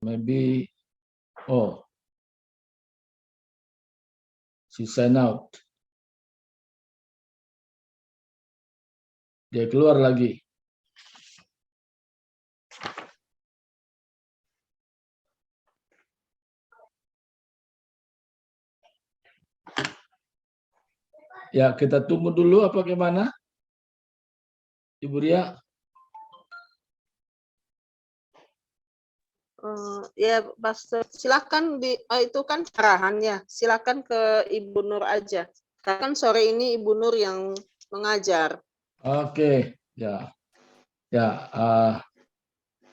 Maybe, oh, she sign out. Dia keluar lagi. Ya, kita tunggu dulu apa gimana? Ibu Ria? Ya, Pastor, silakan itu kan arahannya. Silakan ke Ibu Nur aja. Karena kan sore ini Ibu Nur yang mengajar. Oke, ya. Ya,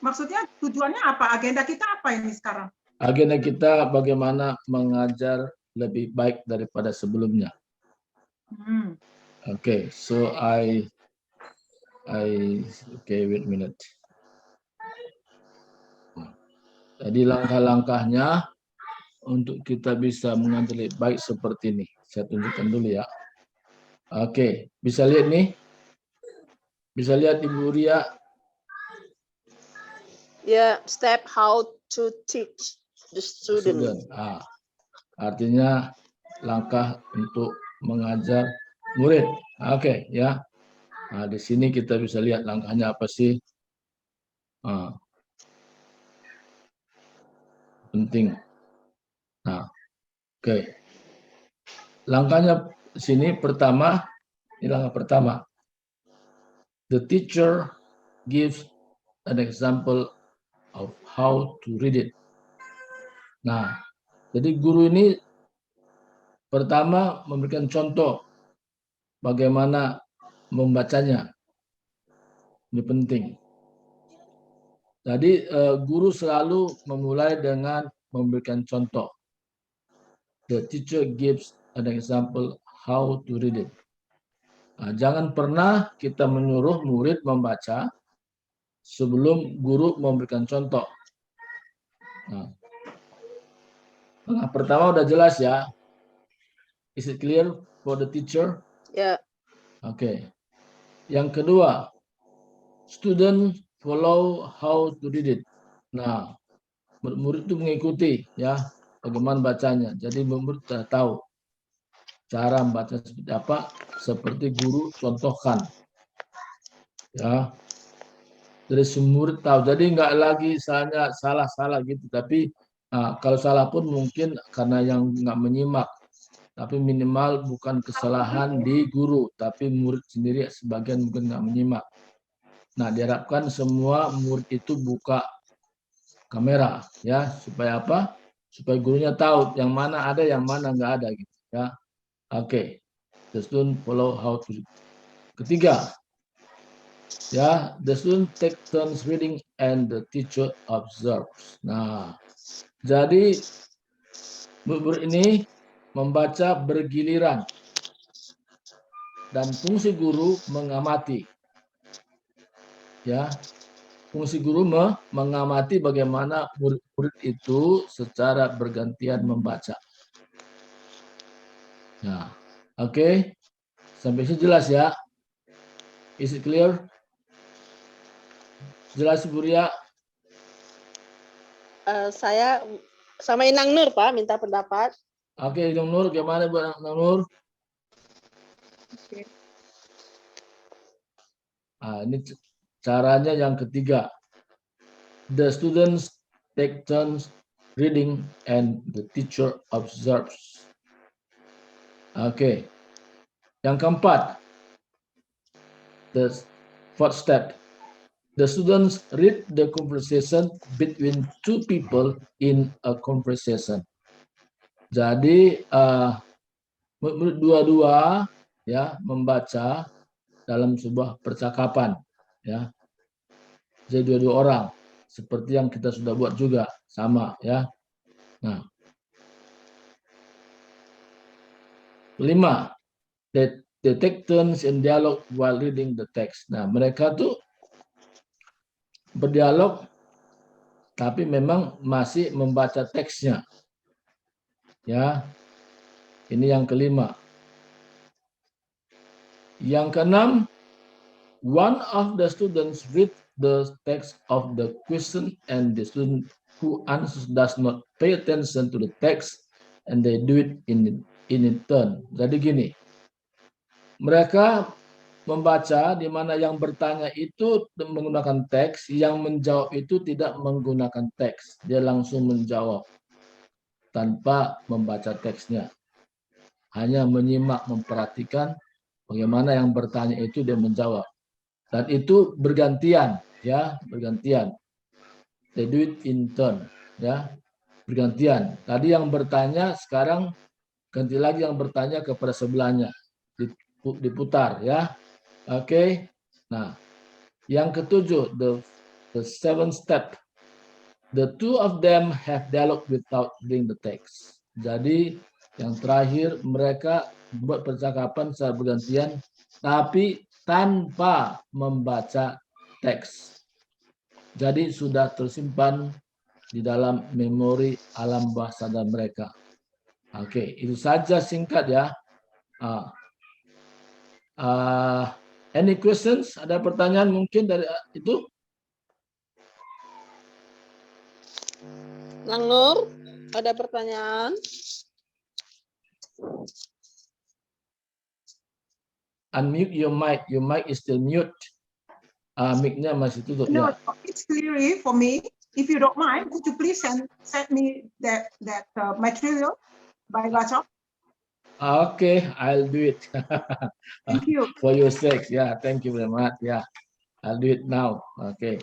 Maksudnya tujuannya apa? Agenda kita apa ini sekarang? agenda kita bagaimana mengajar lebih baik daripada sebelumnya. Okay, so okay, wait a minute. Jadi langkah-langkahnya untuk kita bisa mengajar lebih baik seperti ini. Saya tunjukkan dulu ya. Oke, bisa lihat nih? Bisa lihat Ibu Ria? Ya, step how to teach the student. Artinya langkah untuk mengajar murid. Oke, ya. Nah, di sini kita bisa lihat langkahnya apa sih? Penting. Nah, oke. Langkahnya sini pertama, ini langkah pertama. The teacher gives an example of how to read it. Nah, jadi guru ini pertama memberikan contoh bagaimana membacanya. Ini penting. Jadi guru selalu memulai dengan memberikan contoh. The teacher gives an example how to read it. Nah, jangan pernah kita menyuruh murid membaca sebelum guru memberikan contoh. Nah, pertama udah jelas ya. Is it clear for the teacher? Ya. Oke. Yang kedua, student follow how to read it. Nah, murid itu mengikuti ya bagaimana bacanya. Jadi murid sudah tahu cara membaca seperti apa, seperti guru contohkan. Ya. Jadi semua murid tahu. Jadi nggak lagi salah gitu. Tapi kalau salah pun mungkin karena yang nggak menyimak. Tapi minimal bukan kesalahan di guru, tapi murid sendiri sebagian mungkin nggak menyimak. Nah, diharapkan semua murid itu buka kamera, ya, supaya apa? Supaya gurunya tahu yang mana ada, yang mana nggak ada, gitu, ya. Oke, the student follow how to. Ketiga, ya, the student take turns reading and the teacher observes. Nah, jadi murid ini membaca bergiliran dan fungsi guru mengamati. Ya, fungsi guru mengamati bagaimana murid-murid itu secara bergantian membaca. Nah, oke. Sampai sini jelas ya? Is it clear? Jelas, Bu Ria? Saya sama Inang Nur, Pak, minta pendapat. Oke, Inang Nur, gimana Bu Inang Nur? Nah, ini caranya yang ketiga. The students take turns reading and the teacher observes. Oke. Yang keempat, the fourth step. The students read the conversation between two people in a conversation. Jadi dua-dua ya membaca dalam sebuah percakapan ya. Jadi dua-dua orang seperti yang kita sudah buat juga sama ya. Nah, 5. They take turns in dialogue while reading the text. Nah, mereka tuh berdialog tapi memang masih membaca teksnya. Ya. Ini yang kelima. Yang keenam, one of the students read the text of the question and the student who answers does not pay attention to the text and they do it in turn. Jadi gini, mereka membaca di mana yang bertanya itu menggunakan teks, yang menjawab itu tidak menggunakan teks. Dia langsung menjawab tanpa membaca teksnya. Hanya menyimak, memperhatikan bagaimana yang bertanya itu dia menjawab. Dan itu bergantian, ya, bergantian. They do it in turn, ya, bergantian. Tadi yang bertanya, sekarang ganti lagi yang bertanya kepada sebelahnya, diputar, ya. Oke. Nah, yang ketujuh, the seventh step, the two of them have dialogue without reading the text. Jadi yang terakhir, mereka buat percakapan secara bergantian, tapi tanpa membaca teks. Jadi sudah tersimpan di dalam memori alam bawah sadar mereka. Oke, itu saja singkat ya. Any questions? Ada pertanyaan mungkin dari itu? Nang Nur, ada pertanyaan? Unmute your mic. Your mic is still mute. Mic-nya masih tutup No, ya. it's clearly for me. If you don't mind, could you please send me that material by WhatsApp? Okay, I'll do it. Thank you. For your sake, yeah. Thank you very much. Yeah, I'll do it now. Okay.